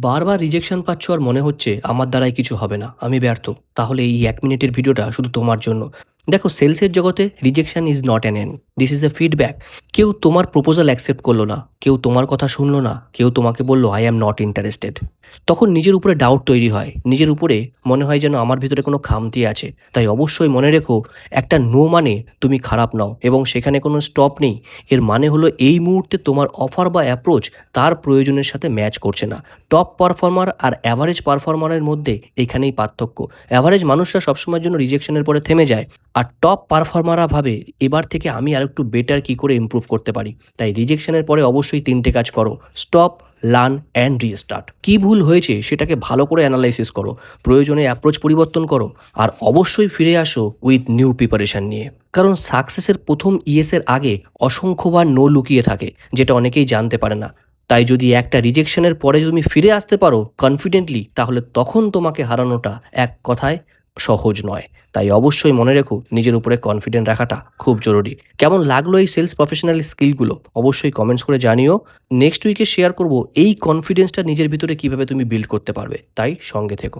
বারবার রিজেকশন পাচ্ছ আর মনে হচ্ছে আমার দ্বারাই কিছু হবে না, আমি ব্যর্থ। তাহলে এই 1 মিনিটের ভিডিওটা শুধু তোমার জন্য। দেখো, সেলসের জগতে rejection is not an end, this is a feedback. কেউ তোমার প্রপোজাল অ্যাকসেপ্ট করলো না, কেউ তোমার কথা শুনলো না, কেউ তোমাকে বললো আই অ্যাম নট ইন্টারেস্টেড। তখন নিজের উপরে ডাউট তৈরি হয়, নিজের উপরে মনে হয় যেন আমার ভিতরে কোনো খামতি আছে। তাই অবশ্যই মনে রেখো, একটা নো মানে তুমি খারাপ নাও এবং সেখানে কোনো স্টপ নেই। এর মানে হলো এই মুহূর্তে তোমার অফার বা অ্যাপ্রোচ তার প্রয়োজনের সাথে ম্যাচ করছে না। টপ পারফর্মার আর অ্যাভারেজ পারফর্মারের মধ্যে এখানেই পার্থক্য। অ্যাভারেজ মানুষরা সবসময়ের জন্য রিজেকশনের পরে থেমে যায়, আর টপ পারফর্মাররা ভাবে এবার থেকে আমি আরেকটু বেটার কী করে ইমপ্রুভ করতে পারি। তাই রিজেকশনের পরে অবশ্যই 3টে কাজ করো: স্টপ, লার্ন অ্যান্ড রিস্টার্ট। কী ভুল হয়েছে সেটাকে ভালো করে অ্যানালাইসিস করো, প্রয়োজনে অ্যাপ্রোচ পরিবর্তন করো, আর অবশ্যই ফিরে আসো উইথ নিউ প্রিপারেশন নিয়ে। কারণ সাকসেসের প্রথম ইয়েসের আগে অসংখ্যবার নো লুকিয়ে থাকে, যেটা অনেকেই জানতে পারে না। তাই যদি একটা রিজেকশনের পরে তুমি ফিরে আসতে পারো কনফিডেন্টলি, তাহলে তখন তোমাকে হারানোটা এক কথায় সহজ নয়। তাই অবশ্যই মনে রেখো, নিজের উপরে কনফিডেন্ট রাখাটা খুব জরুরি। কেমন লাগলো এই সেলস প্রফেশনাল স্কিলগুলো অবশ্যই কমেন্টস করে জানিও। নেক্সট উইকে শেয়ার করব এই কনফিডেন্সটা নিজের ভিতরে কিভাবে তুমি বিল্ড করতে পারবে, তাই সঙ্গে থেকো।